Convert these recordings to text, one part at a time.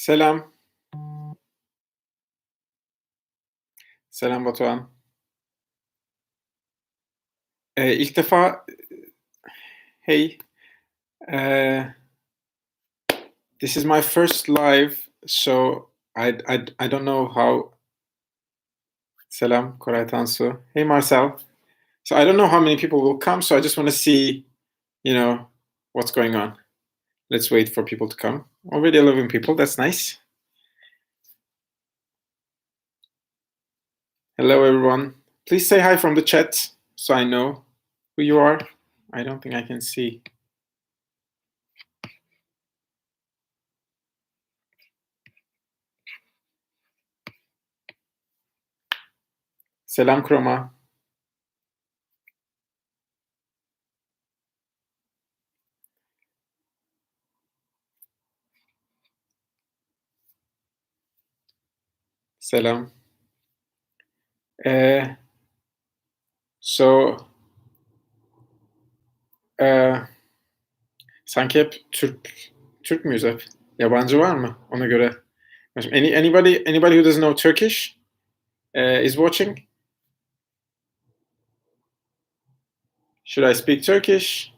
Selam. Selam Batuhan. İlk defa hey, uh, this is my first live, so I don't know how. Selam, Koray Tansu. Hey, Marcel. So I don't know how many people will come, so I just want to see, what's going on. Let's wait for people to come. Already 11 people. That's nice. Hello, everyone. Please say hi from the chat so I know who you are. I don't think I can see. Selam Kroma. Selam. So sanki hep Türk müyüz hep? Yabancı var mı? Ona göre. Anybody who doesn't know Turkish is watching? Should I speak Turkish?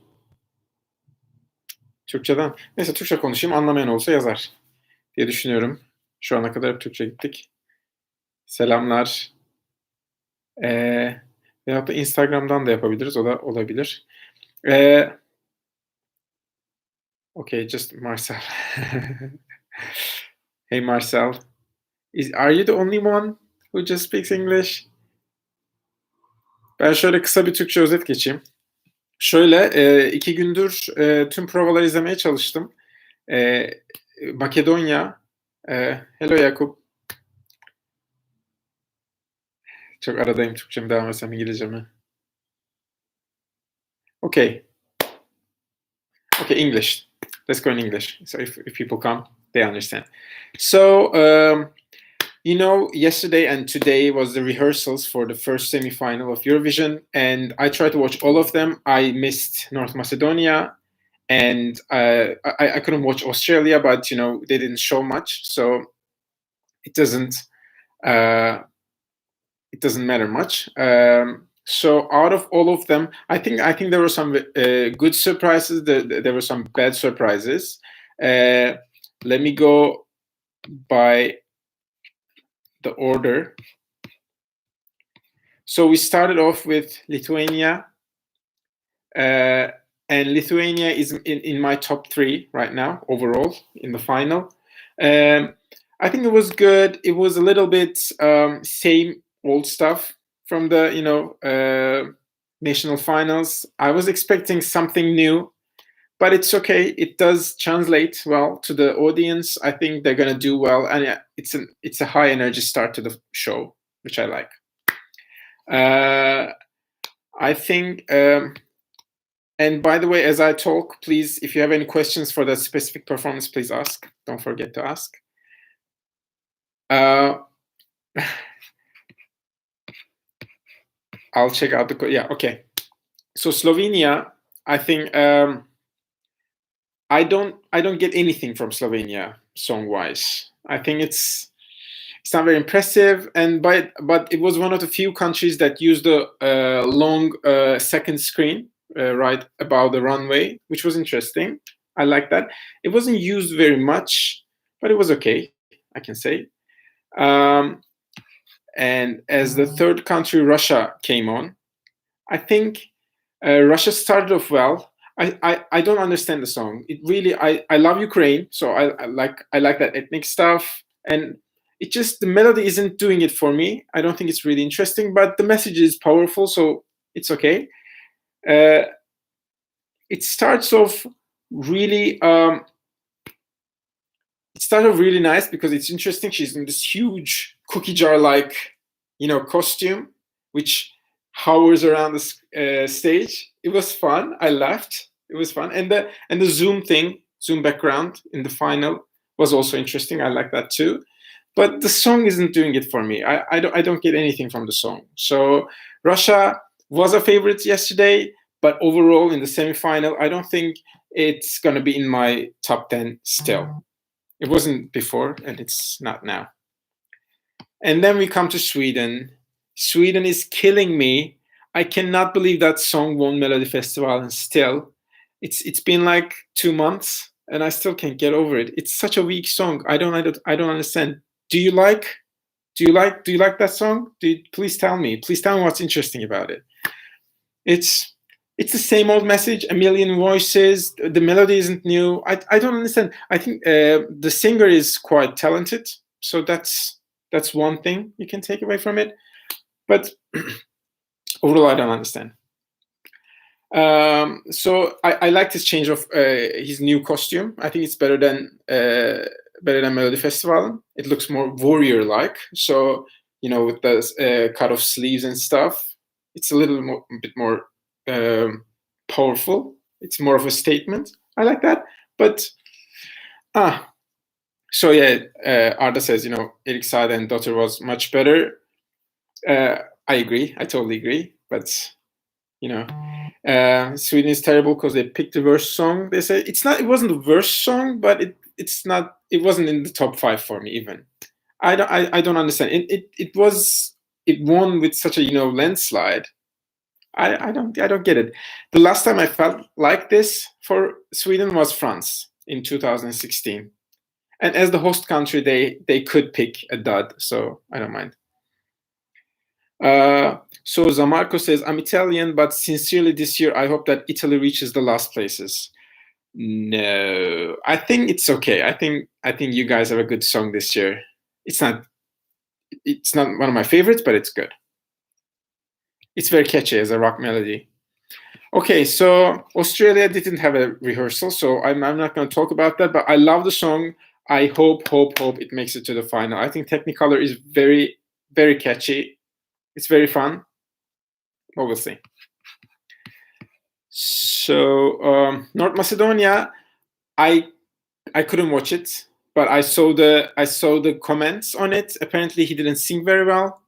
Türkçeden. Neyse Türkçe konuşayım. Anlamayan olsa yazar diye düşünüyorum. Şu ana kadar hep Türkçe gittik. Selamlar. Veyahut da Instagram'dan da yapabiliriz. O da olabilir. Okay, just Marcel. Hey Marcel. Are you the only one who just speaks English? Ben şöyle kısa bir Türkçe özet geçeyim. Şöyle 2 gündür tüm provaları izlemeye çalıştım. Makedonya, hello Yakup. Çok aradayım Türkçe mi devam etsem İngilizce mi? Okay. Okay, English. Let's go in English. So if people come, they understand. So, yesterday and today was the rehearsals for the first semi-final of Eurovision, and I tried to watch all of them. I missed North Macedonia, and I couldn't watch Australia, but they didn't show much, so it doesn't matter much. So out of all of them, I think there were some good surprises. There were some bad surprises. Let me go by the order. So we started off with Lithuania, and Lithuania is in my top 3 right now overall in the final. I think it was good. It was a little bit same old stuff from the national finals. I was expecting something new, but it's okay. It does translate well to the audience. I think they're gonna do well, and it's a high energy start to the show, which I like. I think, and by the way, as I talk, please, if you have any questions for that specific performance, please ask. Don't forget to ask. I'll check out yeah, okay. So Slovenia, I think I don't get anything from Slovenia song-wise. I think it's not very impressive, but it was one of the few countries that used a long second screen right above the runway, which was interesting. I like that. It wasn't used very much, but it was okay, I can say. And as the third country, Russia came on. I think Russia started off well. I don't understand the song. It really I love Ukraine, so I like that ethnic stuff, and it just the melody isn't doing it for me. I don't think it's really interesting, but the message is powerful, so it's okay. It starts off really really nice because it's interesting. She's in this huge cookie jar like costume, which hovers around the stage. It was fun. I laughed. It was fun, and the zoom background in the final was also interesting. I like that too, but the song isn't doing it for me. I don't get anything from the song. So Russia was a favorite yesterday, but overall in the semifinal, I don't think it's gonna be in my top 10 still. It wasn't before, and it's not now. And then we come to Sweden. Sweden is killing me. I cannot believe that song won Melody Festival, and still, it's been like 2 months, and I still can't get over it. It's such a weak song. I don't understand. Do you like that song? Please tell me. Please tell me what's interesting about it. It's the same old message, a million voices. The melody isn't new. I don't understand. I think the singer is quite talented, so that's one thing you can take away from it. But overall, I don't understand. So I like this change of his new costume. I think it's better than Melody Festival. It looks more warrior-like. So with the cut off sleeves and stuff, it's a bit more powerful. It's more of a statement. I like that. But so yeah, Arda says Erik Saade and Daughter was much better. I agree. I totally agree. But Sweden is terrible because they picked the worst song. They say it wasn't the worst song, but it wasn't in the top 5 for me even. I don't understand. It won with such a landslide. I don't get it. The last time I felt like this for Sweden was France in 2016, and as the host country, they could pick a dud, so I don't mind. So Zamarco says, I'm Italian, but sincerely this year I hope that Italy reaches the last places. No, I think it's okay. I think you guys have a good song this year. It's not one of my favorites, but it's good. It's very catchy as a rock melody. Okay, so Australia didn't have a rehearsal, so I'm not going to talk about that, but I love the song. I hope it makes it to the final. I think Technicolor is very, very catchy. It's very fun. Well, we'll see. So North Macedonia, I couldn't watch it, but I saw the comments on it. Apparently, he didn't sing very well,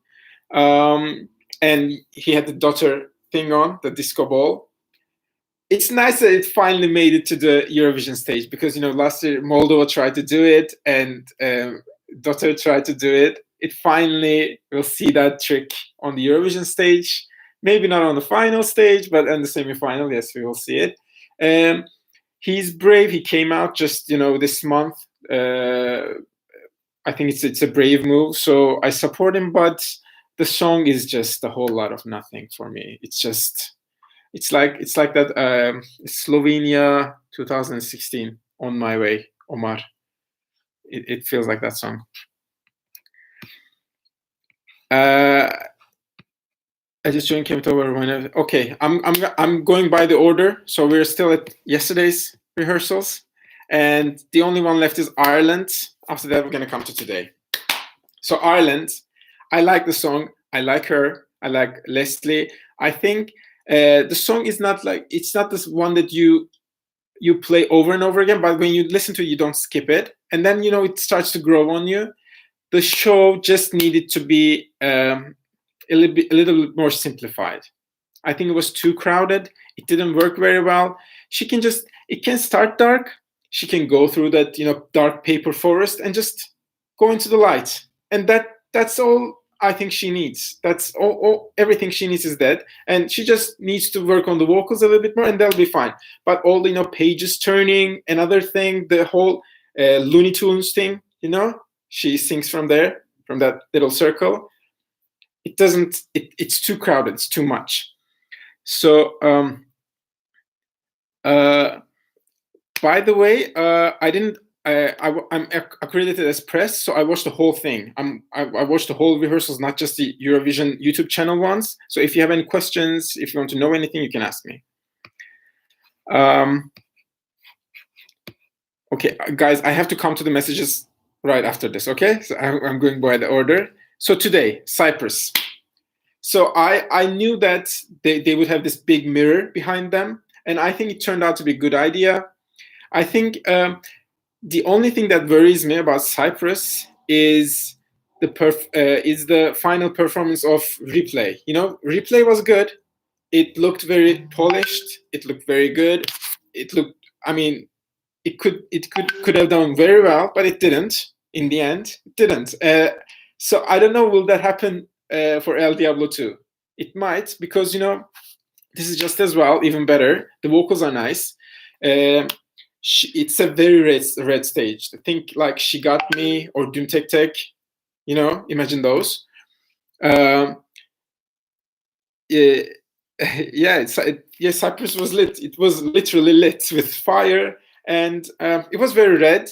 and he had the Daughter thing on, the disco ball. It's nice that it finally made it to the Eurovision stage, because last year Moldova tried to do it and Daughter tried to do it. It finally will see that trick on the Eurovision stage. Maybe not on the final stage, but on the semi-final, yes, we will see it. He's brave. He came out just this month. I think it's a brave move, so I support him. But the song is just a whole lot of nothing for me. It's like that Slovenia 2016, On My Way, Omar. It feels like that song. I just joined, came over when okay. I'm going by the order, so we're still at yesterday's rehearsals, and the only one left is Ireland. After that, we're gonna come to today. So Ireland, I like the song. I like her. I like Leslie. I think the song is not it's not this one that you play over and over again, but when you listen to it, you don't skip it, and then it starts to grow on you. The show just needed to be a little bit more simplified. I think it was too crowded. It didn't work very well. It can start dark. She can go through that dark paper forest and just go into the light, and that's all I think she needs. That's all everything she needs is that, and she just needs to work on the vocals a little bit more, and that'll be fine. But all the pages turning, another thing, the whole Looney Tunes thing, she sings from there, from that little circle. It doesn't. It's too crowded. It's too much. So, by the way, I didn't. I'm accredited as press, so I watched the whole thing. I watched the whole rehearsals, not just the Eurovision YouTube channel ones. So if you have any questions, if you want to know anything, you can ask me. Okay, guys, I have to come to the messages right after this. Okay, so I'm going by the order. So today, Cyprus. So I knew that they would have this big mirror behind them, and I think it turned out to be a good idea. I think the only thing that worries me about Cyprus is the final performance of Replay. Replay was good. It looked very polished. It looked very good. could have done very well, but it didn't. In the end, it didn't. So I don't know. Will that happen for El Diablo 2? It might, because this is just as well, even better. The vocals are nice. It's a very red stage. I think like She Got Me or Doom Tek Tek. Imagine those. Yeah, Cyprus was lit. It was literally lit with fire, and it was very red.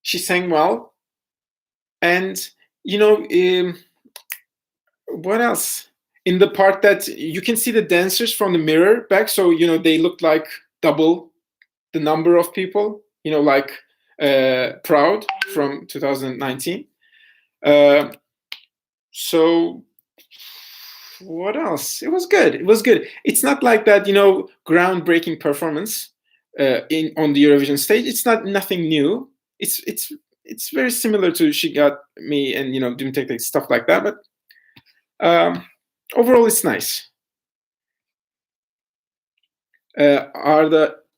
She sang well, and what else? In the part that you can see the dancers from the mirror back, so they looked like double the number of people. Like Proud from 2019. So what else? It was good. It's not like that, groundbreaking performance on the Eurovision stage. It's nothing new. It's very similar to She Got Me and Doom Tek Tek, stuff like that. But overall, it's nice.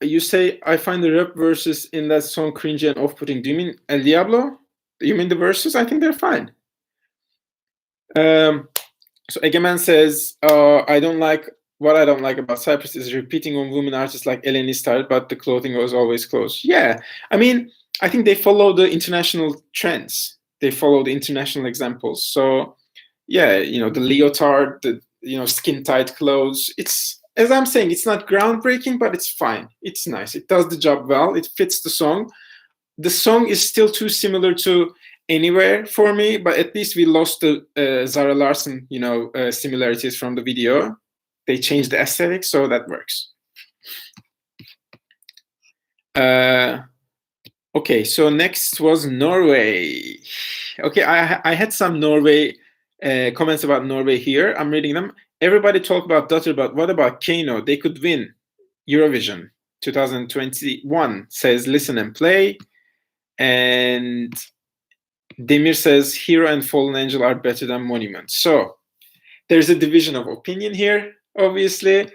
You say I find the rap verses in that song cringy and off-putting. Do you mean El Diablo? Do you mean the verses? I think they're fine. So Egemen says, what I don't like about Cyprus is repeating on women artists like Eleni started, but the clothing was always close. Yeah, I mean, I think they follow the international trends. They follow the international examples. So yeah, the leotard, the skin tight clothes. It's, as I'm saying, it's not groundbreaking, but it's fine. It's nice. It does the job well. It fits the song. The song is still too similar to Anywhere for me, but at least we lost the Zara Larsson, similarities from the video. They changed the aesthetic, so that works. Okay, so next was Norway. Okay, I had some Norway comments about Norway here. I'm reading them. Everybody talk about Dutter, but what about Kano? They could win Eurovision 2021, says Listen and Play. And Demir says Hero and Fallen Angel are better than Monument. So there's a division of opinion here, obviously.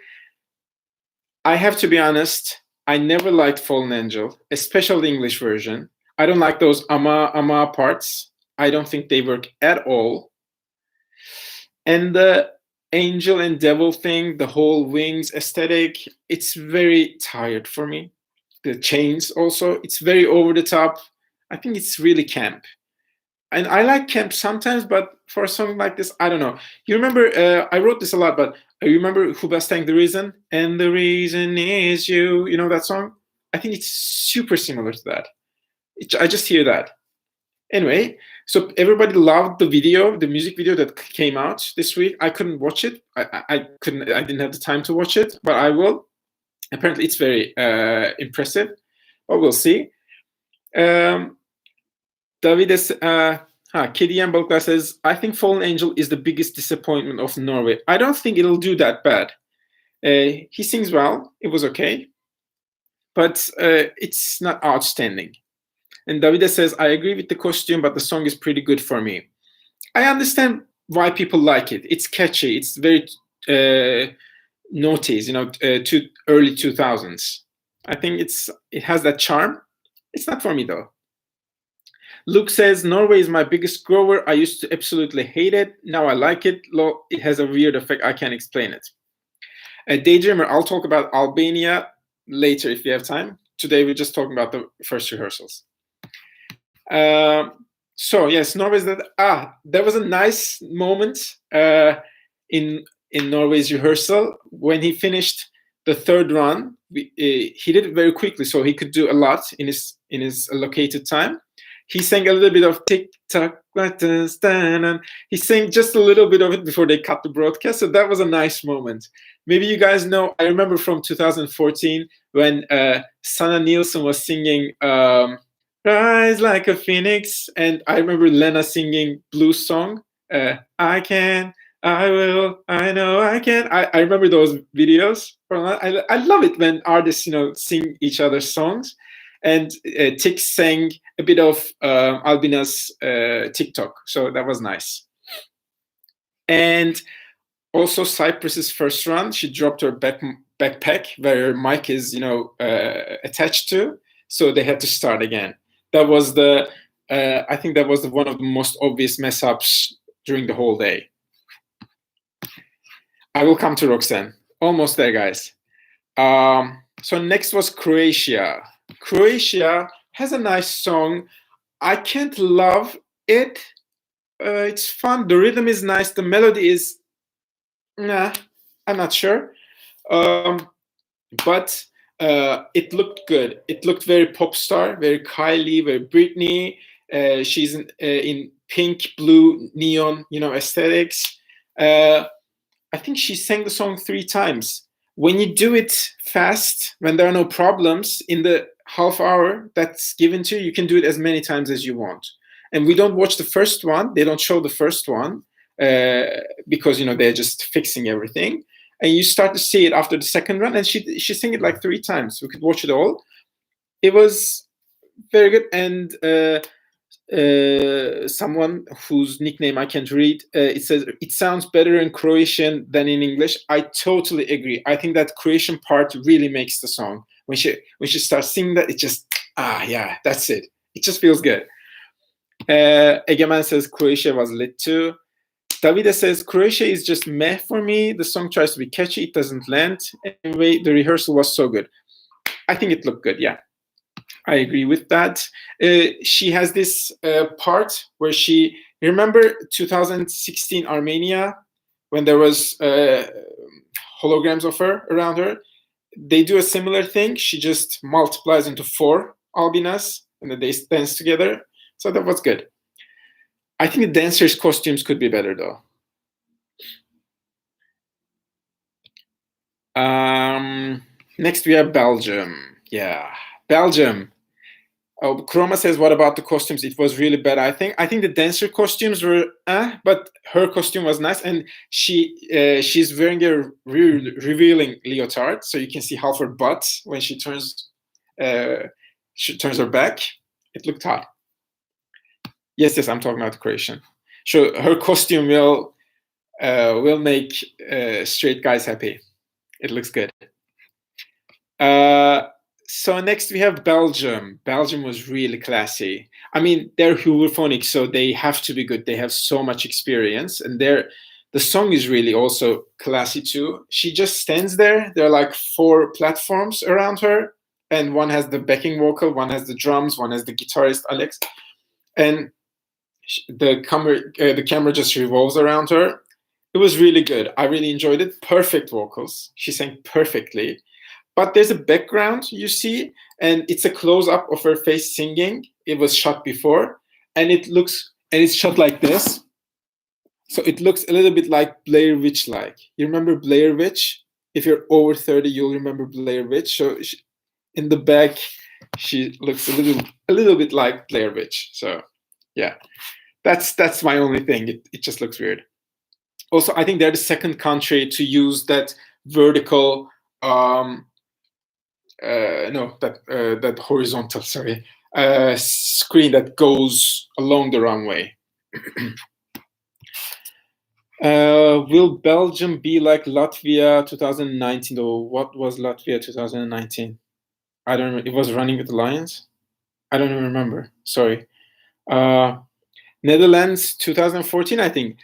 I have to be honest, I never liked Fallen Angel, especially the English version. I don't like those ama parts. I don't think they work at all. And the angel and devil thing, the whole wings aesthetic, it's very tired for me. The chains also, it's very over the top. I think it's really camp. And I like camp sometimes, but for a song like this, I don't know. You remember, I wrote this a lot, but I remember Hubastang, The Reason, and the reason is you. You know that song? I think it's super similar to that. I just hear that. Anyway, so everybody loved the video, the music video that came out this week. I couldn't watch it. I didn't have the time to watch it, but I will. Apparently, it's very impressive, but we'll see. Davides, Kediyen Balıklar says, I think Fallen Angel is the biggest disappointment of Norway. I don't think it'll do that bad. He sings well. It was okay. But it's not outstanding. And Davide says, I agree with the costume, but the song is pretty good for me. I understand why people like it. It's catchy. It's very noughties, to early 2000s. I think it has that charm. It's not for me, though. Luke says, Norway is my biggest grower. I used to absolutely hate it. Now I like it. It has a weird effect. I can't explain it. Daydreamer, I'll talk about Albania later if you have time. Today we're just talking about the first rehearsals. So yes, Norway's there was a nice moment in Norway's rehearsal when he finished the third run. He did it very quickly, so he could do a lot in his allocated time. He sang a little bit of Tick Tock, and he sang just a little bit of it before they cut the broadcast. So that was a nice moment. Maybe you guys know, I remember from 2014 when Sanna Nielsen was singing Rise Like a Phoenix, and I remember Lena singing Blues song, I can, I will, I know I can. I remember those videos. I love it when artists, sing each other's songs. And Tick sang a bit of Albina's TikTok, so that was nice. And also Cyprus's first run, she dropped her backpack where mic is, attached to. So they had to start again. That was I think that was one of the most obvious mess ups during the whole day. I will come to Roxanne. Almost there, guys. So next was Croatia. Croatia has a nice song. I can't love it. It's fun. The rhythm is nice. The melody is, nah, I'm not sure. But it looked good. It looked very pop star, very Kylie, very Britney. She's in pink, blue, neon, aesthetics. I think she sang the song 3 times. When you do it fast, when there are no problems in the half hour that's given to you, you can do it as many times as you want. And we don't watch the first one. They don't show the first one because they're just fixing everything. And you start to see it after the second run, and she sang it like 3 times. We could watch it all. It was very good. And someone whose nickname I can't read, it says it sounds better in Croatian than in English. I totally agree. I think that Croatian part really makes the song. When she starts singing that, it just yeah, that's it. It just feels good. Egemen says Croatia was lit too. Davide says Croatia is just meh for me. The song tries to be catchy, it doesn't land. Anyway, the rehearsal was so good. I think it looked good, yeah. I agree with that. She has this part where remember 2016 Armenia, when there was holograms of her around her? They do a similar thing. She just multiplies into 4 albinas, and then they dance together. So that was good. I think the dancers' costumes could be better, though. Next, we have Belgium. Yeah, Belgium. Oh, Chroma says, what about the costumes? It was really bad. I think the dancer costumes were but her costume was nice, and she's wearing a revealing leotard, so you can see half her butt when she turns her back. It looked hot. Yes, I'm talking about Croatian. So her costume will make straight guys happy. It looks good. So next we have Belgium. Belgium was really classy. I mean, they're Hooverphonic, so they have to be good. They have so much experience, and the song is really also classy too. She just stands there. There are like 4 platforms around her, and one has the backing vocal, one has the drums, one has the guitarist Alex, and the camera just revolves around her. It was really good. I really enjoyed it. Perfect vocals. She sang perfectly. But there's a background you see, and it's a close-up of her face singing. It was shot before, and it's shot like this. So it looks a little bit like Blair Witch-like. You remember Blair Witch? If you're over 30, you'll remember Blair Witch. So in the back, she looks a little bit like Blair Witch. So yeah, that's my only thing. It just looks weird. Also, I think they're the second country to use that vertical. That horizontal, screen that goes along the runway. Will Belgium be like Latvia 2019? Or what was Latvia 2019? I don't know. It was Running with the Lions. I don't even remember. Sorry. Netherlands 2014. I think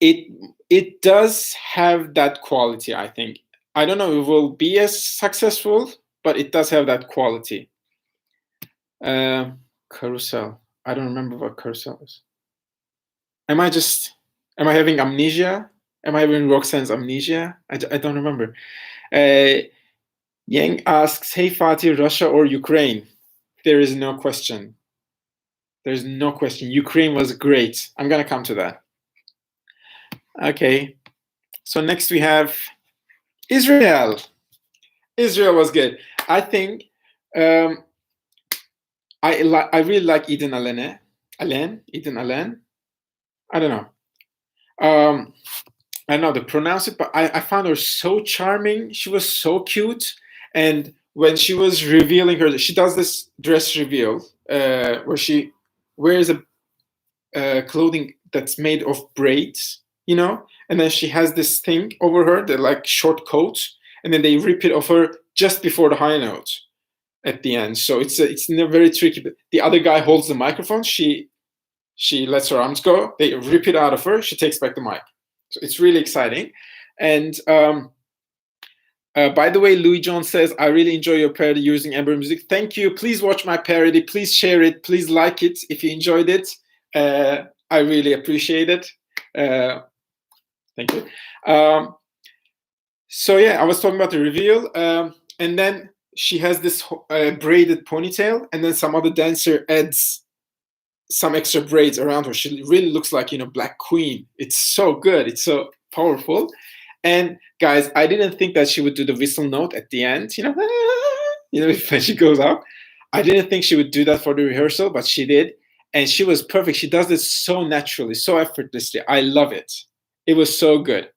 it does have that quality. I think. I don't know if it will be as successful, but it does have that quality. Carousel. I don't remember what Carousel is. Am I having amnesia? Am I having Roxanne's amnesia? I don't remember. Yang asks, hey Fatih, Russia or Ukraine? There is no question. There's no question. Ukraine was great. I'm going to come to that. Okay. So next we have Israel. Israel was good. I think I really like Eden Alene. Eden Alen. I don't know. I don't know how to pronounce it, but I found her so charming. She was so cute. And when she was revealing she does this dress reveal where she wears a clothing that's made of braids, and then she has this thing over her, the like short coat, and then they rip it off her just before the high note at the end. So it's very tricky. The other guy holds the microphone. She lets her arms go. They rip it out of her. She takes back the mic. So it's really exciting. And by the way, Louis John says, I really enjoy your parody using Amber music. Thank you. Please watch my parody. Please share it. Please like it if you enjoyed it. I really appreciate it. Thank you. So yeah, I was talking about the reveal. And then she has this braided ponytail, and then some other dancer adds some extra braids around her. She really looks like, Black Queen. It's so good. It's so powerful. And guys, I didn't think that she would do the whistle note at the end, when she goes out. I didn't think she would do that for the rehearsal, but she did. And she was perfect. She does this so naturally, so effortlessly. I love it. It was so good.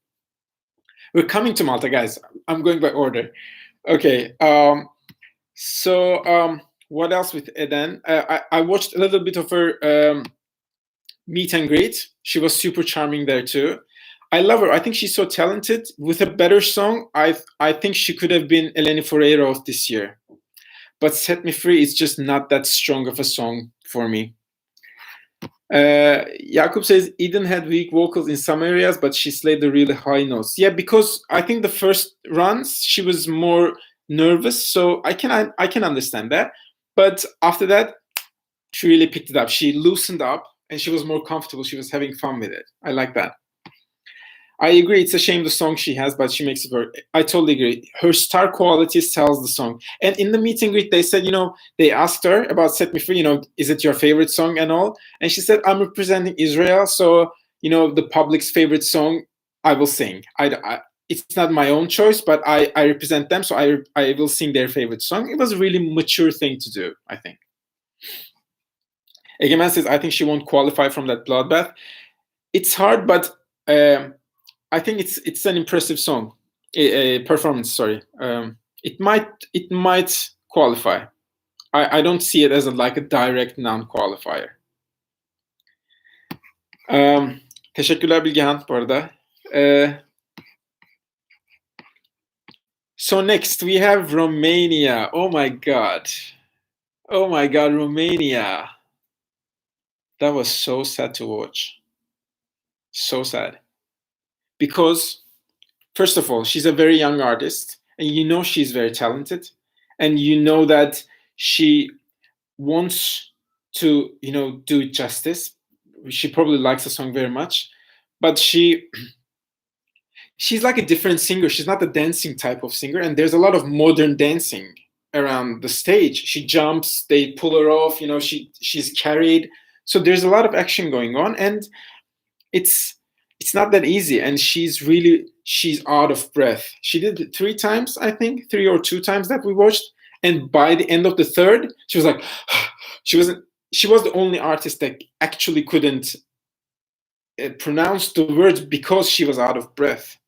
We're coming to Malta, guys. I'm going by order. Okay. What else with Eden? I watched a little bit of her meet and greet. She was super charming there too. I love her. I think she's so talented. With a better song, I think she could have been Eleni Foureiro of this year. But Set Me Free is just not that strong of a song for me. Jakub says Eden had weak vocals in some areas, but she slayed the really high notes. Yeah, because I think the first runs she was more nervous, so I can understand that. But after that, she really picked it up. She loosened up and she was more comfortable. She was having fun with it. I like that. I agree. It's a shame the song she has, but she makes it work. I totally agree. Her star quality sells the song. And in the meet and greet, they said, they asked her about Set Me Free, is it your favorite song and all? And she said, I'm representing Israel. So, the public's favorite song, I will sing. It's not my own choice, but I represent them. So I will sing their favorite song. It was a really mature thing to do, I think. Egemen says, I think she won't qualify from that bloodbath. It's hard, but I think it's an impressive song, performance. Sorry, it might qualify. I don't see it as like a direct non-qualifier. Teşekkürler Bilgehan bu arada. So next we have Romania. Oh my god, Romania. That was so sad to watch. So sad. Because, first of all, she's a very young artist, and she's very talented, and that she wants to, do it justice. She probably likes the song very much, but she's like a different singer. She's not the dancing type of singer, and there's a lot of modern dancing around the stage. She jumps, they pull her off, she's carried. So there's a lot of action going on, and it's not that easy, and she's out of breath. She did it 3 times, I think, 3 or 2 times that we watched, and by the end of the third, she was like, she was the only artist that actually couldn't pronounce the words because she was out of breath.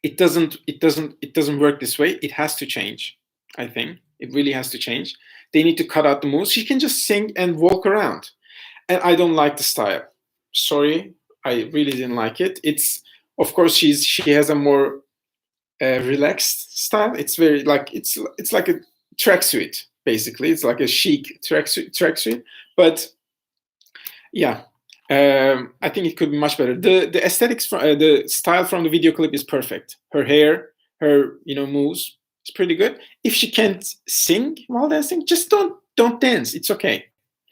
It doesn't work this way. It has to change. I think it really has to change. They need to cut out the moves. She can just sing and walk around, and I don't like the style. Sorry, I really didn't like it. It's, of course, she has a more relaxed style. It's very like it's like a tracksuit, basically. It's like a chic tracksuit. But yeah, I think it could be much better. The aesthetics from the style from the video clip is perfect. Her hair, her moves, it's pretty good. If she can't sing while dancing, just don't dance. It's okay.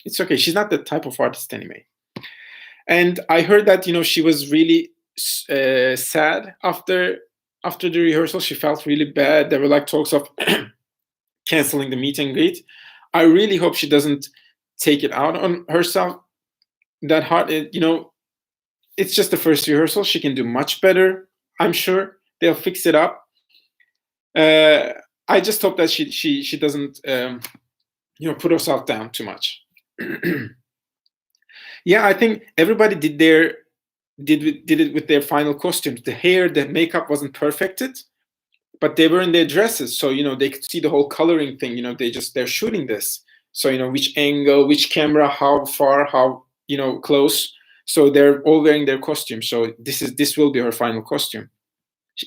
It's okay. She's not the type of artist anyway. And I heard that she was really sad after the rehearsal. She felt really bad. There were like talks of canceling the meet and greet. I really hope she doesn't take it out on herself that hard. It's just the first rehearsal. She can do much better. I'm sure they'll fix it up. I just hope that she doesn't put herself down too much. Yeah, I think everybody did it with their final costumes. The hair, the makeup wasn't perfected, but they were in their dresses, so they could see the whole coloring thing. They're shooting this, so which angle, which camera, how far, how close. So they're all wearing their costumes. So this will be her final costume.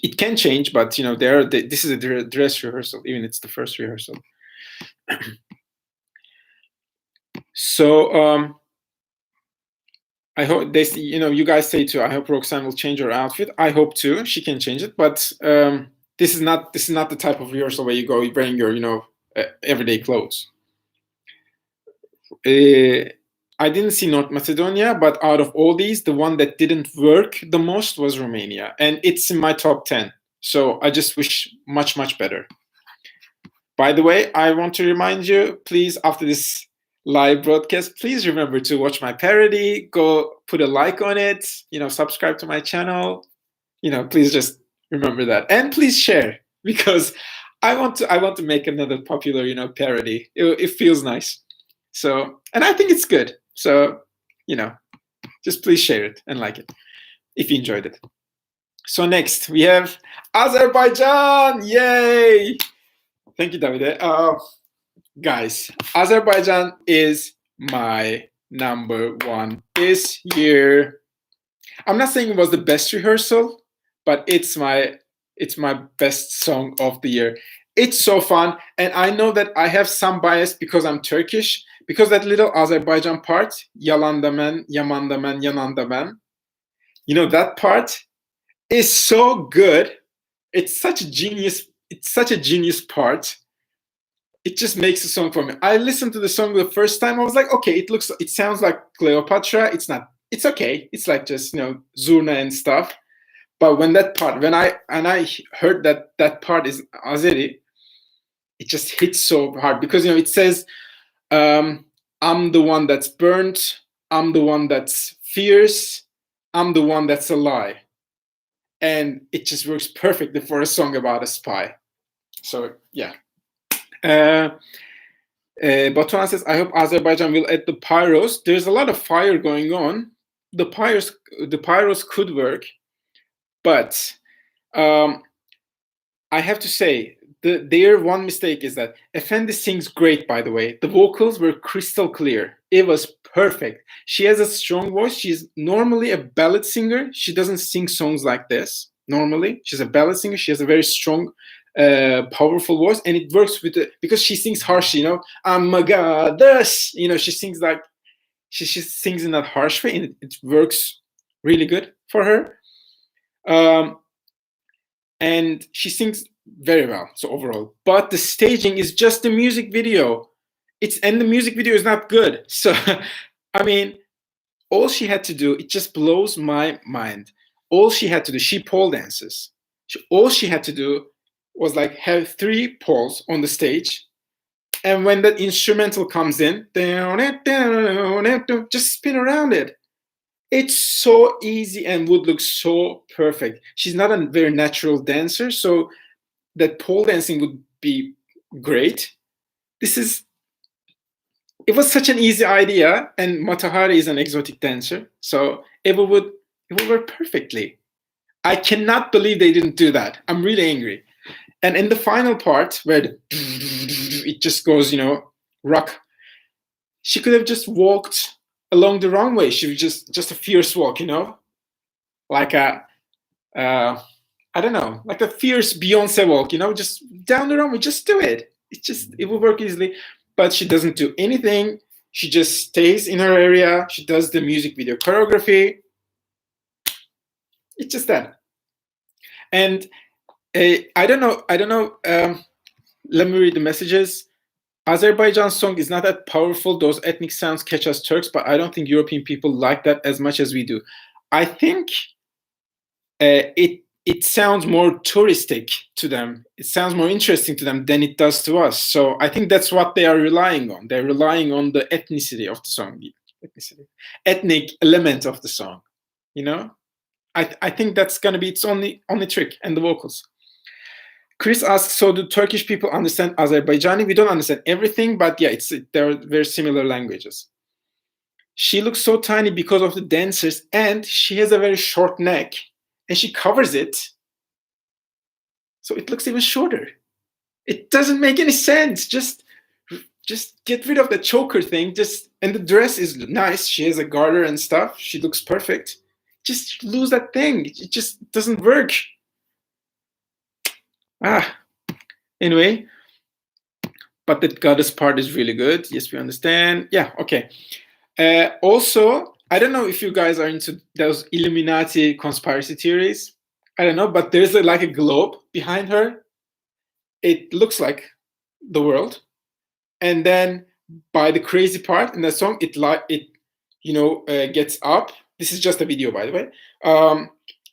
It can change, but this is a dress rehearsal, even it's the first rehearsal. So I hope you guys say too. I hope Roxanne will change her outfit. I hope too. She can change it, but this is not the type of rehearsal where you go wearing your everyday clothes. I didn't see North Macedonia, but out of all these, the one that didn't work the most was Romania, and it's in my top 10. So I just wish much better. By the way, I want to remind you, please, after this live broadcast, please remember to watch my parody. Go put a like on it. Subscribe to my channel. Please just remember that, and please share, because I want to make another popular parody. It feels nice. So, and I think it's good. So, just please share it and like it if you enjoyed it. So next we have Azerbaijan. Yay! Thank you, Davide. Guys, Azerbaijan is my number one this year. I'm not saying it was the best rehearsal, but it's my best song of the year. It's so fun, and I know that I have some bias because I'm Turkish, because that little Azerbaijan part, Yalandaman, Yamandaman, Yanandaman, that part is so good. It's such a genius part. It just makes the song for me. I listened to the song the first time. I was like, okay, it sounds like Cleopatra. It's okay. It's like just Zurna and stuff. But when I heard that part is Azeri, it just hits so hard, because it says, I'm the one that's burnt, I'm the one that's fierce, I'm the one that's a lie. And it just works perfectly for a song about a spy. So yeah. Batuhan says, I hope Azerbaijan will add the pyros. There's a lot of fire going on. The pyros could work, but I have to say, their one mistake is that Effendi sings great, by the way. The vocals were crystal clear. It was perfect. She has a strong voice. She's normally a ballad singer. She doesn't sing songs like this normally. She's a ballad singer. She has a very strong, powerful voice, and it works because she sings harsh, I'm a goddess. She sings like she sings in that harsh way, and it works really good for her. And she sings very well, so overall. But the staging is just the music video. And the music video is not good. So, I mean, all she had to do, it just blows my mind. All she had to do, she pole dances. All she had to do was like have 3 poles on the stage. And when that instrumental comes in, just spin around it. It's so easy and would look so perfect. She's not a very natural dancer, so that pole dancing would be great. It was such an easy idea, and Matahari is an exotic dancer, so it would work perfectly. I cannot believe they didn't do that. I'm really angry. And in the final part, where it just goes, rock, she could have just walked along the runway. She was just a fierce walk, like a I don't know, like a fierce Beyonce walk, just down the runway. Just do it. It will work easily. But she doesn't do anything. She just stays in her area. She does the music video choreography. It's just that. And I don't know. Let me read the messages. Azerbaijan's song is not that powerful. Those ethnic sounds catch us Turks, but I don't think European people like that as much as we do. I think it sounds more touristic to them. It sounds more interesting to them than it does to us. So I think that's what they are relying on. They're relying on the ethnicity of the song, ethnic element of the song. I think that's gonna be its only trick, and the vocals. Chris asks, so do Turkish people understand Azerbaijani? We don't understand everything, but yeah, there are very similar languages. She looks so tiny because of the dancers, and she has a very short neck, and she covers it, so it looks even shorter. It doesn't make any sense. Just get rid of the choker thing. And the dress is nice. She has a garter and stuff. She lose that thing. It just doesn't work. Anyway, but the goddess part is really good. Yes, we understand. Yeah, okay. Also, I don't know if you guys are into those Illuminati conspiracy theories. I don't know, but there's like a globe behind her. It looks like the world, and then by the crazy part in the song, it gets up. This is just a video, by the way.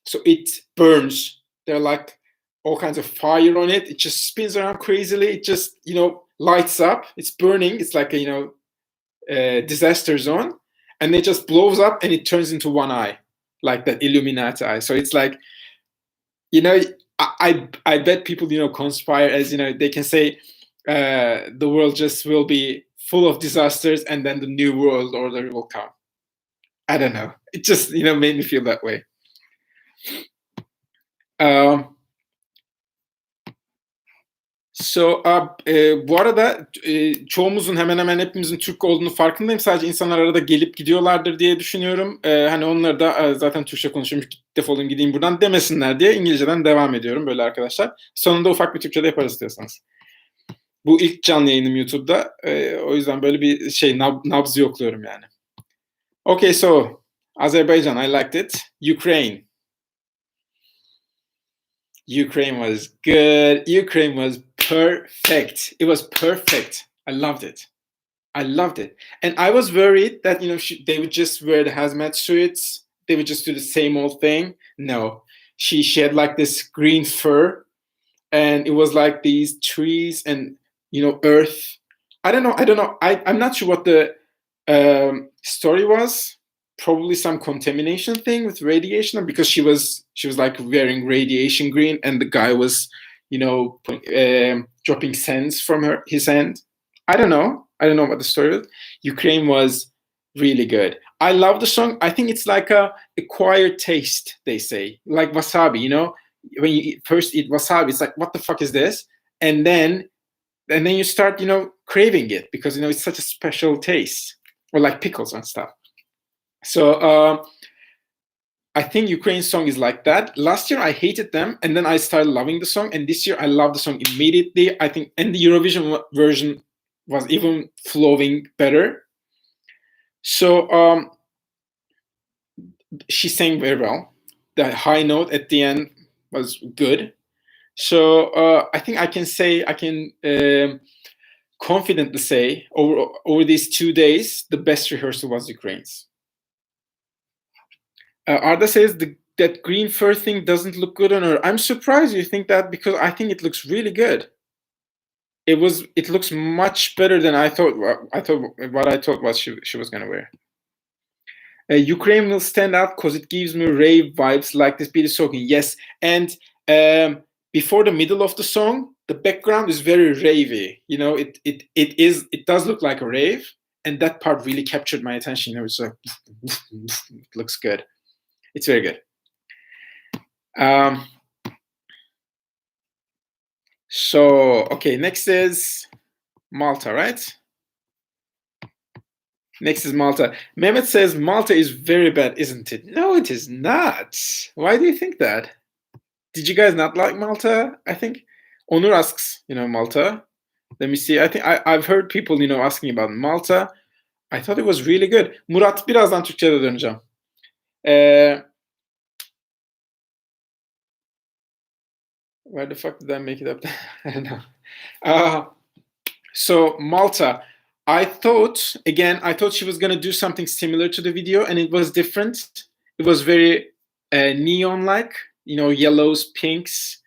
So it burns. There are like all kinds of fire on it. It just spins around crazily. It just lights up. It's burning. It's like a disaster zone, and it just blows up and it turns into one eye, like that Illuminati eye. So it's like, I bet people conspire as they can say the world just will be full of disasters and then the new world order will come. I don't know. It just made me feel that way. Bu arada çoğumuzun hemen hemen hepimizin Türk olduğunu farkındayım. Sadece insanlar arada gelip gidiyorlardır diye düşünüyorum. Hani onları da zaten Türkçe konuşuyormuş, defolun gideyim buradan demesinler diye İngilizceden devam ediyorum böyle arkadaşlar. Sonunda ufak bir Türkçe de yaparız istiyorsanız. Bu ilk canlı yayınım YouTube'da. O yüzden böyle bir nabzı yokluyorum yani. Okay, so Azerbaijan, I liked it. Ukraine. Ukraine was good. Ukraine was perfect. It was perfect. I loved it. And I was worried that they would just wear the hazmat suits. They would just do the same old thing. No, she had like this green fur, and it was like these trees and earth. I don't know. I'm not sure what the story was. Probably some contamination thing with radiation, because she was like wearing radiation green, and the guy was dropping sands from his hand. I don't know what the story was. Ukraine was really good. I love the song. I think it's like a acquired taste, they say, like wasabi. When you first eat wasabi, it's like, what the fuck is this? And then you start craving it, because it's such a special taste, or like pickles and stuff. So I think Ukraine's song is like that. Last year I hated them, and then I started loving the song, and this year I love the song immediately. I think, and the Eurovision version was even flowing better. So she sang very well. The high note at the end was good. So I think I can confidently say over these 2 days, the best rehearsal was Ukraine's. Arda says that green fur thing doesn't look good on her. I'm surprised you think that, because I think it looks really good. It looks much better than I thought. What I thought was she was gonna wear. Ukraine will stand out because it gives me rave vibes, like this beat is so good. Yes, and before the middle of the song, the background is very ravey. It does look like a rave, and that part really captured my attention. It's like, it looks good. It's very good. So, okay, next is Malta, right? Next is Malta. Mehmet says Malta is very bad, isn't it? No, it is not. Why do you think that? Did you guys not like Malta? I think Onur asks, Malta. Let me see. I think I've heard people, asking about Malta. I thought it was really good. Murat, birazdan Türkçe'de döneceğim. Where the fuck did I make it up? I don't know. So Malta, I thought she was gonna do something similar to the video, and it was different. It was very neon-like, yellows, pinks.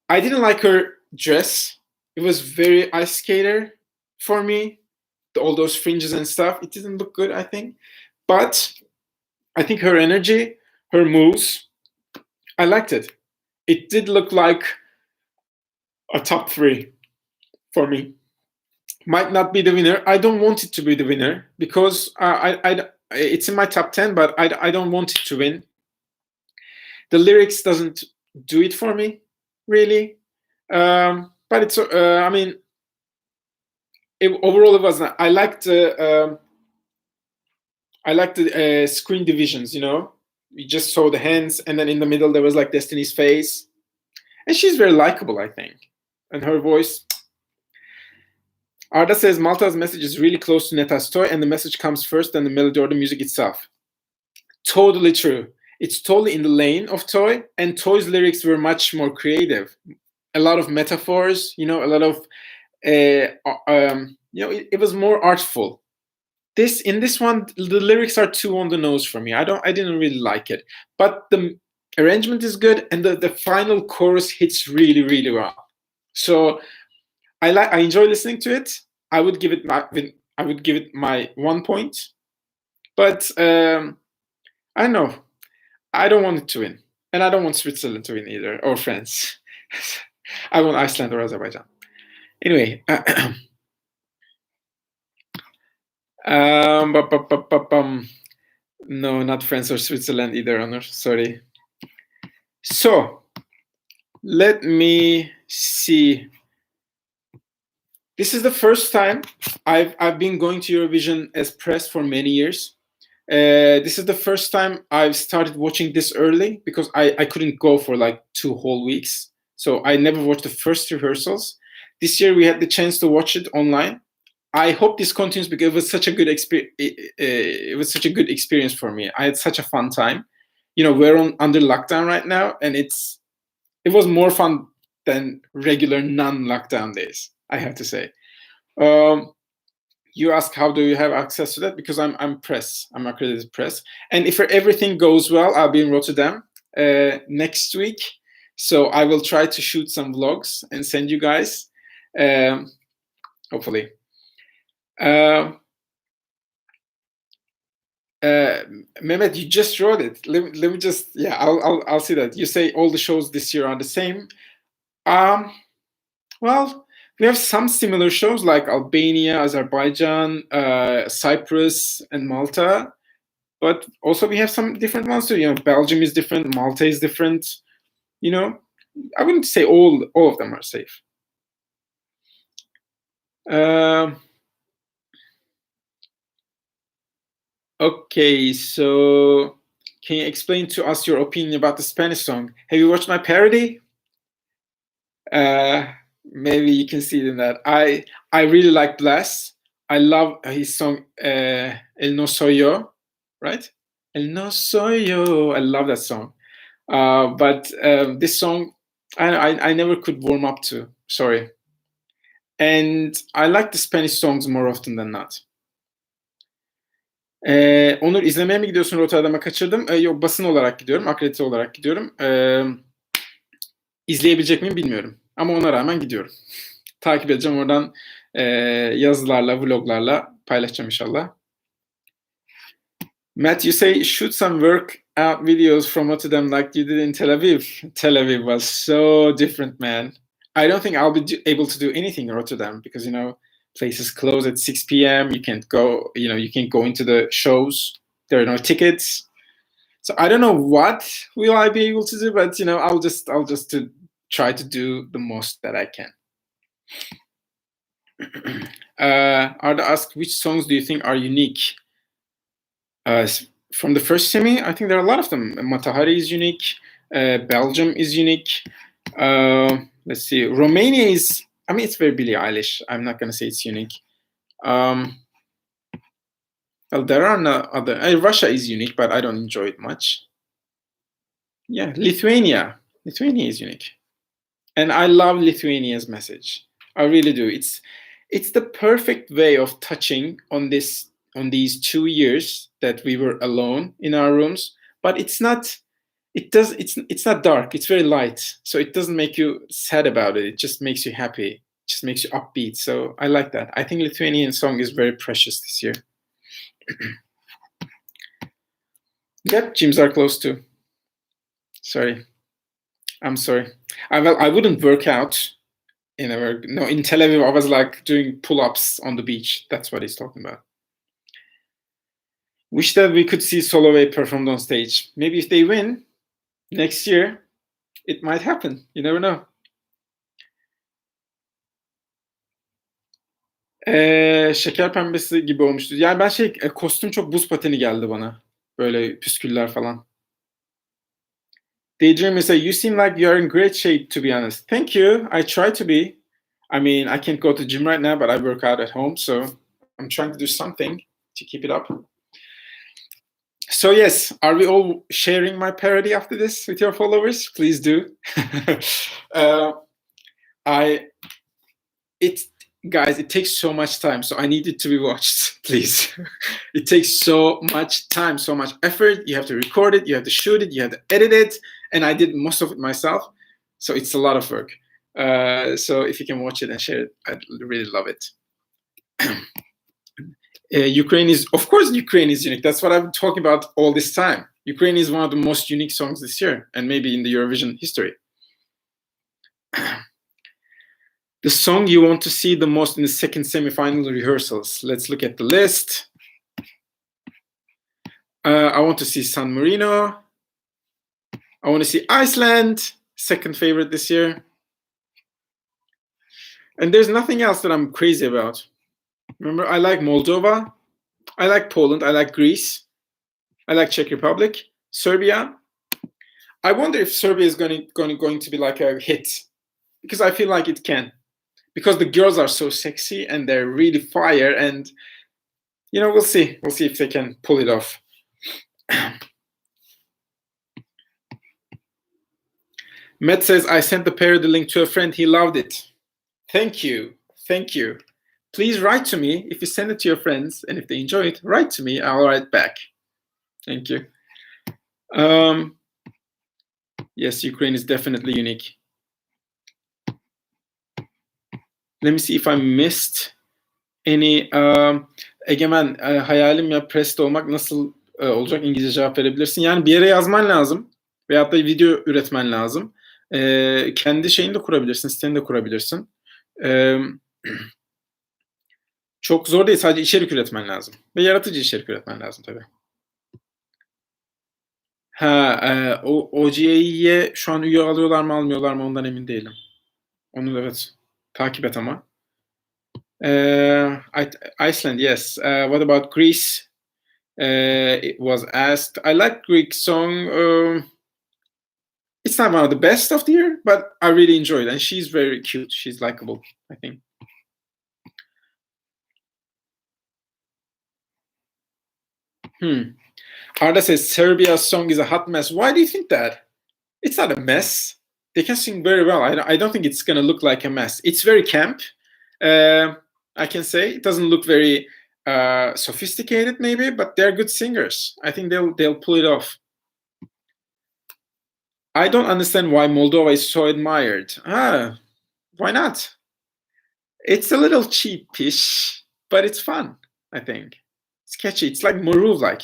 I didn't like her dress. It was very ice skater for me. All those fringes and stuff. It didn't look good, I think. But I think her energy, her moves, I liked it. It did look like a top 3 for me. Might not be the winner. I don't want it to be the winner, because it's in my top 10, but I don't want it to win. The lyrics doesn't do it for me, really. But it's, overall it was not. I liked the screen divisions, You just saw the hands, and then in the middle there was like Destiny's face. And she's very likable, I think. And her voice. Arda says Malta's message is really close to Neta's Toy, and the message comes first, then the melody or the music itself. Totally true. It's totally in the lane of Toy, and Toy's lyrics were much more creative. A lot of metaphors, a lot of, it was more artful. In this one, the lyrics are too on the nose for me. I didn't really like it, but the arrangement is good, and the final chorus hits really, really well. So I enjoy listening to it. I would give it my 1 point, but I don't know. I don't want it to win, and I don't want Switzerland to win either, or France. I want Iceland or Azerbaijan. Anyway, no, not France or Switzerland either, Honor. Sorry. So let me see. This is the first time I've been going to Eurovision as press for many years. This is the first time I've started watching this early because I couldn't go for like 2 whole weeks. So I never watched the first rehearsals. This year we had the chance to watch it online. I hope this continues because it was such a good experience. It was such a good experience for me. I had such a fun time. We're under lockdown right now, and it was more fun than regular non-lockdown days, I have to say. You ask how do you have access to that? Because I'm press. I'm accredited press, and if everything goes well, I'll be in Rotterdam next week. So I will try to shoot some vlogs and send you guys, hopefully. Mehmet, you just wrote it. Let me just, yeah, I'll see that. You say all the shows this year are the same. Well, we have some similar shows like Albania, Azerbaijan, Cyprus, and Malta. But also we have some different ones too. Belgium is different, Malta is different. I wouldn't say all of them are safe. Okay, so can you explain to us your opinion about the Spanish song? Have you watched my parody? Maybe you can see it in that. I really like Blas. I love his song El No Soy Yo, right? El No Soy Yo. I love that song. But this song, I never could warm up to. Sorry. And I like the Spanish songs more often than not. Onur, izlemeye mi gidiyorsun Rotterdam'a? Kaçırdım. Yok, basın olarak gidiyorum. Akredite olarak gidiyorum. İzleyebilecek miyim bilmiyorum. Ama ona rağmen gidiyorum. Takip edeceğim oradan, yazılarla, vloglarla paylaşacağım inşallah. Matt, you say shoot some workout videos from Rotterdam like you did in Tel Aviv. Tel Aviv was so different, man. I don't think I'll be able to do anything in Rotterdam because, places close at 6 p.m. You can't go, you can't go into the shows. There are no tickets. So I don't know what will I be able to do, but I'll just try to do the most that I can. Arda asked, which songs do you think are unique? From the first semi, I think there are a lot of them. Matahari is unique. Belgium is unique. Let's see. Romania is, it's very Billie Eilish. I'm not going to say it's unique. Well, there are no other. Russia is unique, but I don't enjoy it much. Yeah, Lithuania. Lithuania is unique. And I love Lithuania's message. I really do. It's the perfect way of touching on these 2 years that we were alone in our rooms, but it's not dark. It's very light, so it doesn't make you sad about it. It just makes you happy. It just makes you upbeat. So I like that. I think Lithuanian song is very precious this year. Yep, gyms are closed too. Sorry. I'm sorry. I wouldn't work out in Tel Aviv. I was like doing pull-ups on the beach. That's what he's talking about. Wish that we could see Soloway performed on stage. Maybe if they win next year, it might happen. You never know. Şeker pembesi gibi olmuştu. Yani ben kostüm çok buz pateni geldi bana. Böyle püsküller falan. Daydreamer say, you seem like you're in great shape, to be honest. Thank you. I try to be. I mean, I can't go to the gym right now, but I work out at home, so I'm trying to do something to keep it up. So yes, are we all sharing my parody after this with your followers? Please do. I it guys, it takes so much time, so I need it to be watched, please. It takes so much time, so much effort. You have to record it, you have to shoot it, you have to edit it, and I did most of it myself, so it's a lot of work. So if you can watch it and share it, I'd really love it. Ukraine is, of course, Ukraine is unique. That's what I've been talking about all this time. Ukraine is one of the most unique songs this year, and maybe in the Eurovision history. The song you want to see the most in the second semi-final rehearsals. Let's look at the list. I want to see San Marino. I want to see Iceland, second favorite this year. And there's nothing else that I'm crazy about. Remember, I like Moldova. I like Poland. I like Greece. I like Czech Republic, Serbia. I wonder if Serbia is going to be like a hit, because I feel like it can. Because the girls are so sexy and they're really fire, and we'll see. We'll see if they can pull it off. Matt says, I sent the parody link to a friend. He loved it. Thank you. Thank you. Please write to me if you send it to your friends, and if they enjoy it, write to me. I'll write back. Thank you. Yes, Ukraine is definitely unique. Let me see if I missed any. Egemen, hayalim ya preste olmak nasıl olacak? İngilizce cevap verebilirsin. Yani bir yere yazman lazım. Veyahut da video üretmen lazım. Kendi şeyini de kurabilirsin, siteni de kurabilirsin. Çok zor değil, sadece içerik üretmen lazım. Ve yaratıcı içerik üretmen lazım tabii. OGA'ye şu an üye alıyorlar mı almıyorlar mı ondan emin değilim. Onu evet takip et ama. Iceland, yes. What about Greece? It was asked. I like Greek song. It's not one of the best of the year, but I really enjoyed it. And she's very cute. She's likable, I think. Arda says Serbia's song is a hot mess. Why do you think that? It's not a mess. They can sing very well. I don't think it's going to look like a mess. It's very camp. I can say it doesn't look very sophisticated, maybe, but they're good singers. I think they'll pull it off. I don't understand why Moldova is so admired. Why not? It's a little cheapish, but it's fun, I think. It's catchy. It's like Moruv-like,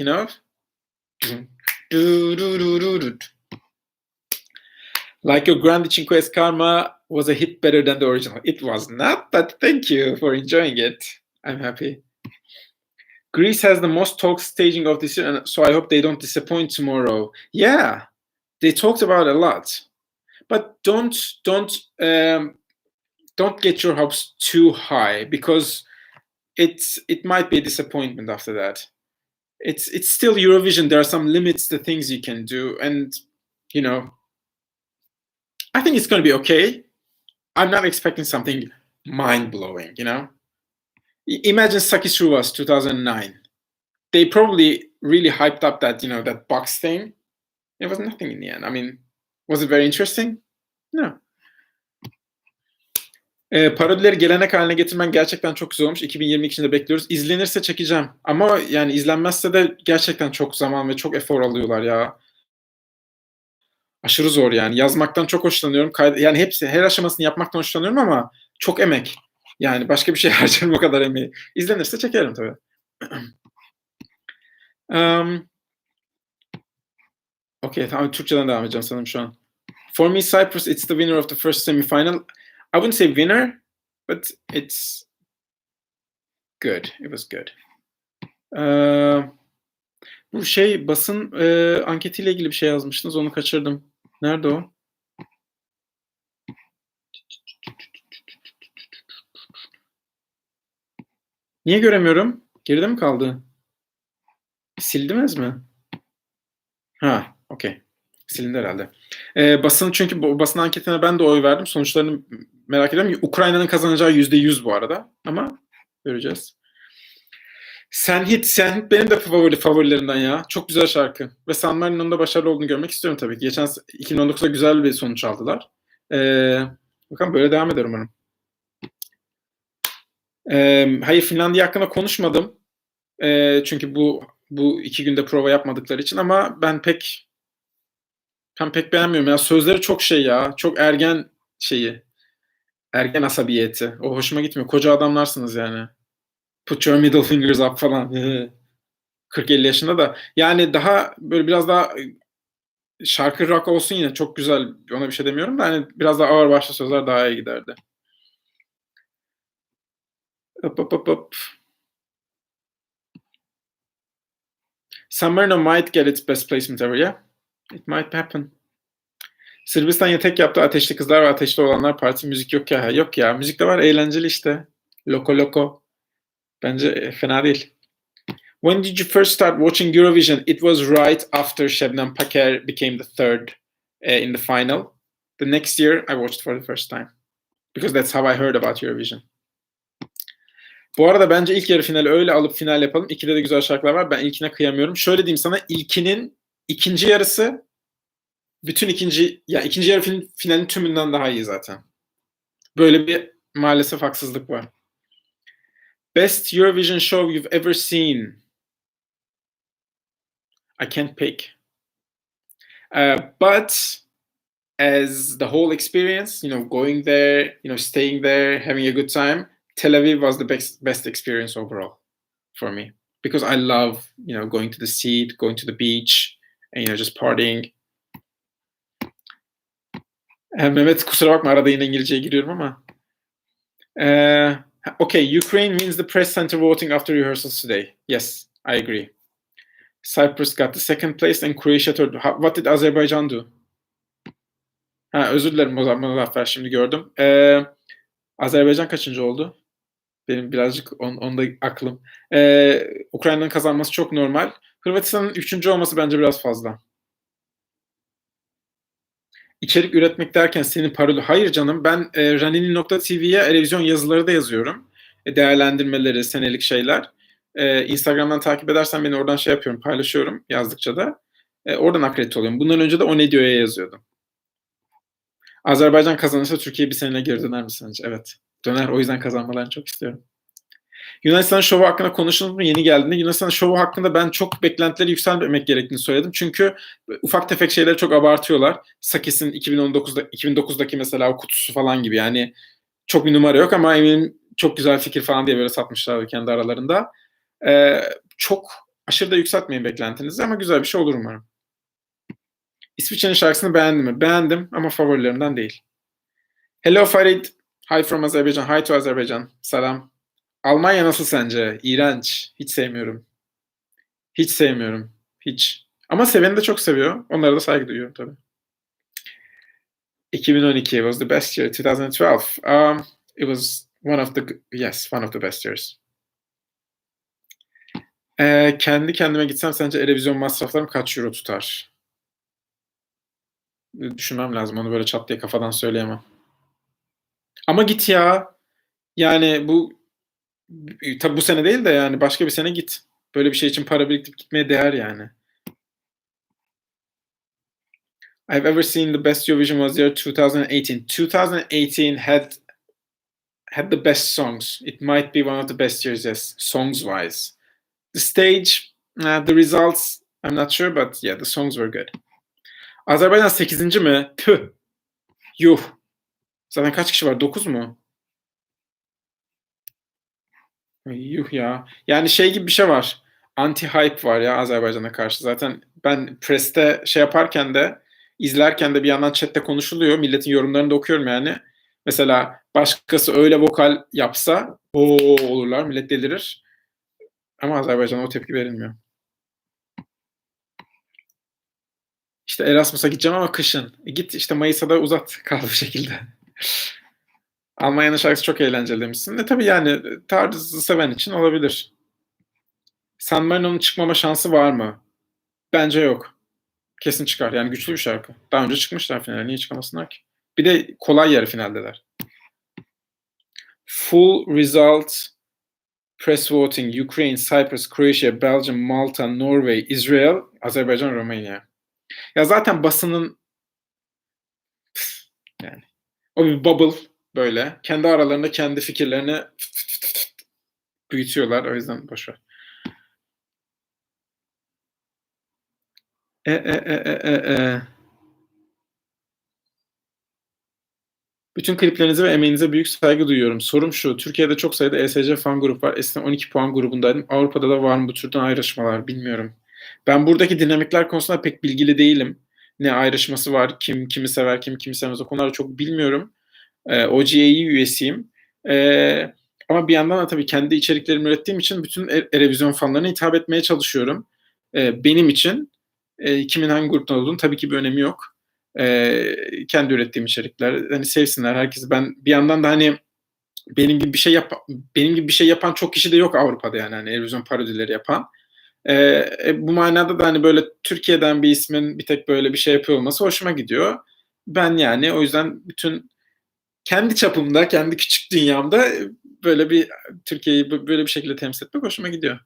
Like your Grande Cinque Karma was a hit better than the original. It was not, but thank you for enjoying it. I'm happy. Greece has the most talk staging of this year, so I hope they don't disappoint tomorrow. Yeah, they talked about it a lot, but don't get your hopes too high, because it might be a disappointment after that. It's still Eurovision. There are some limits to things you can do, and I think it's going to be okay. I'm not expecting something mind-blowing, Imagine Sakis Ruvas 2009. They probably really hyped up that, that box thing. It was nothing in the end. I mean, was it very interesting? No. Parodileri gelenek haline getirmen gerçekten çok güzel olmuş. 2022 içinde bekliyoruz. İzlenirse çekeceğim. Ama yani izlenmezse de gerçekten çok zaman ve çok efor alıyorlar ya. Aşırı zor yani. Yazmaktan çok hoşlanıyorum. Yani her aşamasını yapmaktan hoşlanıyorum ama çok emek. Yani başka bir şey harcarım o kadar emeği. İzlenirse çekerim tabii. Okay, tamam, Türkçeden devam edeceğim sanırım şu an. For me, Cyprus, it's the winner of the first semi-final. I wouldn't say winner, but it's good. It was good. Bu basın anketiyle ilgili bir şey yazmıştınız. Onu kaçırdım. Nerede o? Niye göremiyorum? Geride mi kaldı? Sildiniz mi? Okay. Silindi herhalde. Basın çünkü basın anketine ben de oy verdim. Sonuçlarını merak ediyorum. Ukrayna'nın kazanacağı %100 bu arada. Ama göreceğiz. Sen Hit benim de favorilerimden ya. Çok güzel şarkı. Ve San Marino'nun da başarılı olduğunu görmek istiyorum tabii ki. Geçen 2019'da güzel bir sonuç aldılar. Bakalım böyle devam eder umarım. Hayır, Finlandiya hakkında konuşmadım. Çünkü bu 2 günde prova yapmadıkları için, ama ben pek beğenmiyorum ya. Sözleri çok şey ya. Çok ergen şeyi. Ergen asabiyeti. O hoşuma gitmiyor. Koca adamlarsınız yani. Put your middle fingers up falan. 40-50 yaşında da. Yani daha böyle biraz daha şarkı rock olsun, yine çok güzel. Ona bir şey demiyorum da hani biraz daha ağır başlı sözler daha iyi giderdi. Hop hop hop hop. San Marino might get its best placement ever, yeah. It might happen. Sırbistan yatek yaptı. Ateşli kızlar ve ateşli olanlar parti, müzik yok ya. Yok ya. Müzik de var. Eğlenceli işte. Loco loco. Bence fena değil. When did you first start watching Eurovision? It was right after Şebnem Paker became the third in the final. The next year I watched for the first time. Because that's how I heard about Eurovision. Bu arada bence ilk yarı finali öyle alıp final yapalım. İkide de güzel şarkılar var. Ben ilkine kıyamıyorum. Şöyle diyeyim sana, ilkinin ikinci yarısı ikinci yarı finalin tümünden daha iyi zaten. Böyle bir maalesef haksızlık var. Best Eurovision show you've ever seen? I can't pick. But as the whole experience, going there, staying there, having a good time, Tel Aviv was the best experience overall for me. Because I love, going to the sea, going to the beach, and, just partying. Mehmet, kusura bakma, arada yine İngilizceye giriyorum ama. Okay, Ukraine wins the press center voting after rehearsals today. Yes, I agree. Cyprus got the second place and Croatia third. What did Azerbaijan do? Özür dilerim o zaman, Muzaffer, şimdi gördüm. Azerbaycan kaçıncı oldu? Benim birazcık onda aklım. Ukrayna'nın kazanması çok normal. Hırvatistan'ın 3. olması bence biraz fazla. İçerik üretmek derken senin parolu. Hayır canım, ben ranini.tv'ye Eurovision yazıları da yazıyorum. Değerlendirmeleri, senelik şeyler. Instagram'dan takip edersen beni, oradan şey yapıyorum, paylaşıyorum yazdıkça da. Oradan akredite oluyorum. Bundan önce de O Ne Diyor'ya yazıyordum. Azerbaycan kazanırsa Türkiye bir seneyle geri döner mi sence? Evet. Döner. O yüzden kazanmalarını çok istiyorum. Yunanistan şovu hakkında konuşuldu mu yeni geldiğinde? Yunanistan şovu hakkında ben çok beklentileri yükselmemek gerektiğini söyledim. Çünkü ufak tefek şeyleri çok abartıyorlar. Sakis'in 2009'daki mesela o kutusu falan gibi, yani çok bir numara yok ama eminim çok güzel fikir falan diye böyle satmışlar kendi aralarında. Çok aşırı da yükseltmeyin beklentinizi, ama güzel bir şey olur umarım. İsviçre'nin şarkısını beğendin mi? Beğendim ama favorilerimden değil. Hello Farid. Hi from Azerbaijan. Hi to Azerbaijan. Selam. Almanya nasıl sence? İğrenç. Hiç sevmiyorum. Hiç sevmiyorum. Hiç. Ama seveni de çok seviyor. Onlara da saygı duyuyorum tabii. 2012 was the best year. 2012. It was one of the best years. Kendi kendime gitsem sence Eurovision masraflarım kaç euro tutar? Düşünmem lazım. Onu böyle çat diye kafadan söyleyemem. Ama git ya. Yani tabii bu sene değil de, yani başka bir sene git. Böyle bir şey için para biriktirip gitmeye değer yani. I've ever seen the best Eurovision was year 2018. 2018 had the best songs. It might be one of the best years, yes, songs-wise. The stage, the results, I'm not sure, but yeah, the songs were good. Azerbaycan 8. mi? Tüh. Yuh. Zaten kaç kişi var? 9 mu? Yuh ya. Yani şey gibi bir şey var. Anti-hype var ya Azerbaycan'a karşı. Zaten ben preste şey yaparken de, izlerken de bir yandan chatte konuşuluyor. Milletin yorumlarını da okuyorum yani. Mesela başkası öyle vokal yapsa olurlar, millet delirir. Ama Azerbaycan'a o tepki verilmiyor. İşte Erasmus'a gideceğim ama kışın. Git işte Mayıs'a da uzat, kal bu şekilde. Almanya'nın şarkısı çok eğlenceli demişsin. Tabii yani tarzı seven için olabilir. San Marino'nun çıkmama şansı var mı? Bence yok. Kesin çıkar. Yani güçlü bir şarkı. Daha önce çıkmışlar finale. Niye çıkamasınlar ki? Bir de kolay yarı finaldeler. Full result press voting: Ukraine, Cyprus, Croatia, Belgium, Malta, Norway, Israel, Azerbaycan, Romanya. Ya zaten basının yani o bir bubble böyle. Kendi aralarında kendi fikirlerini büyütüyorlar. O yüzden boşver. E, e, e, e, e, e. Bütün kliplerinize ve emeğinize büyük saygı duyuyorum. Sorum şu: Türkiye'de çok sayıda ESC fan grubu var. Eskiden 12 puan grubundaydım. Avrupa'da da var mı bu türden ayrışmalar? Bilmiyorum. Ben buradaki dinamikler konusunda pek bilgili değilim. Ne ayrışması var, kim kimi sever, kim kimi sevmez, o konuları çok bilmiyorum. OGA'yı üyesiyim. Ama bir yandan da tabii kendi içeriklerimi ürettiğim için bütün Eurovision fanlarına hitap etmeye çalışıyorum. Benim için kimin hangi gruptan olduğunu tabii ki bir önemi yok. Kendi ürettiğim içerikler. Hani sevsinler herkes. Ben bir yandan da hani benim gibi bir şey benim gibi bir şey yapan çok kişi de yok Avrupa'da, yani hani Eurovision parodileri yapan. Bu manada da hani böyle Türkiye'den bir ismin bir tek böyle bir şey yapıyor olması hoşuma gidiyor. Ben yani o yüzden bütün kendi çapımda, kendi küçük dünyamda böyle bir Türkiye'yi böyle bir şekilde temsil etmek hoşuma gidiyor.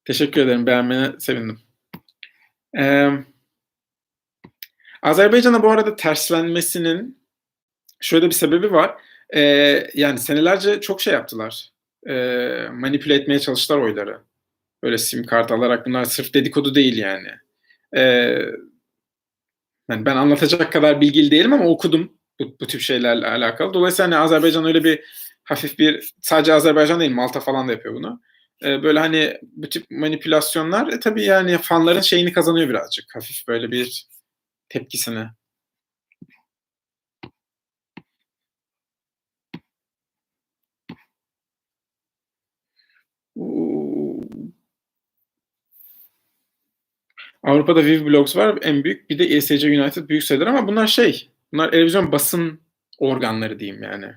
Teşekkür ederim. Beğenmene sevindim. Azerbaycan'a bu arada terslenmesinin şöyle bir sebebi var. Yani senelerce çok şey yaptılar. Manipüle etmeye çalıştılar oyları. Böyle sim kart alarak, bunlar sırf dedikodu değil yani. Ee, Yani ben anlatacak kadar bilgili değilim ama okudum bu tip şeylerle alakalı. Dolayısıyla hani Azerbaycan öyle bir hafif bir, sadece Azerbaycan değil Malta falan da yapıyor bunu. Böyle hani bu tip manipülasyonlar tabii yani fanların şeyini kazanıyor birazcık. Hafif böyle bir tepkisini. Avrupa'da Viv Blogs var en büyük. Bir de ESC United büyük sayılır ama bunlar şey. Bunlar televizyon basın organları diyeyim yani.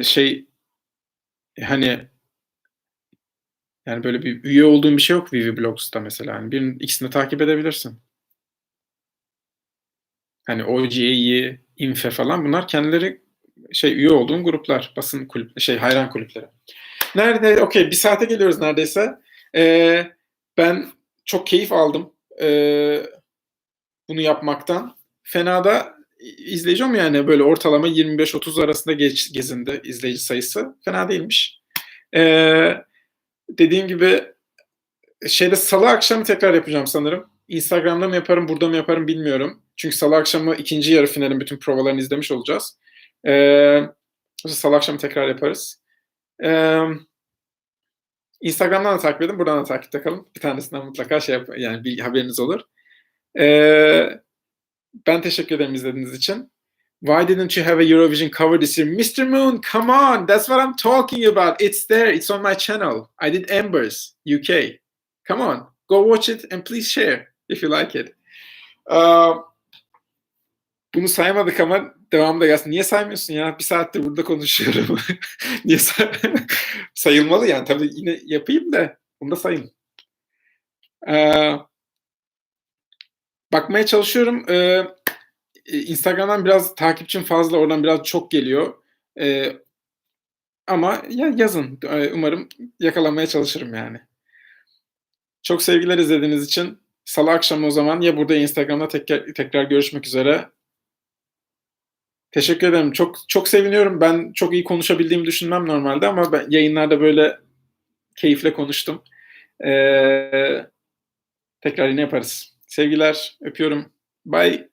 Şey hani yani böyle bir üye olduğum bir şey yok Vivi Blogs'ta mesela. Hani birinin ikisini takip edebilirsin. Hani OGA'yı, Infe falan, bunlar kendileri şey üye olduğum gruplar, basın kulüp, şey hayran kulüpleri. Nerede? Okey, bir saate geliyoruz neredeyse. Ben çok keyif aldım bunu yapmaktan. Fena da izleyici mi yani, böyle ortalama 25-30 arasında gezindi izleyici sayısı. Fena değilmiş. Ee, Dediğim gibi şeyde salı akşamı tekrar yapacağım sanırım. Instagram'da mı yaparım, burada mı yaparım bilmiyorum. Çünkü salı akşamı ikinci yarı finalin bütün provalarını izlemiş olacağız. Salı akşamı tekrar yaparız. Ee, Instagram'dan da takip edin, buradan da takipte kalın. Bir tanesinden mutlaka şey yap, yani bir haberiniz olur. Ee, Ben teşekkür ederim izlediğiniz için. Why didn't you have a Eurovision cover this year? Mr. Moon, come on! That's what I'm talking about. It's there. It's on my channel. I did Embers, UK. Come on. Go watch it and please share if you like it. Bunu saymadık ama devamında gelsin. Niye saymıyorsun ya? Bir saattir burada konuşuyorum. Niye sayılmalı yani. Tabii yine yapayım da bunu da sayın. Bakmaya çalışıyorum. Instagram'dan biraz takipçim fazla, oradan biraz çok geliyor. Ama ya yazın. Umarım yakalamaya çalışırım yani. Çok sevgiler izlediğiniz için. Salı akşamı o zaman ya burada ya Instagram'da tekrar görüşmek üzere. Teşekkür ederim. Çok çok seviniyorum. Ben çok iyi konuşabildiğimi düşünmem normalde ama ben yayınlarda böyle keyifle konuştum. Tekrar yine yaparız. Sevgiler, öpüyorum. Bye.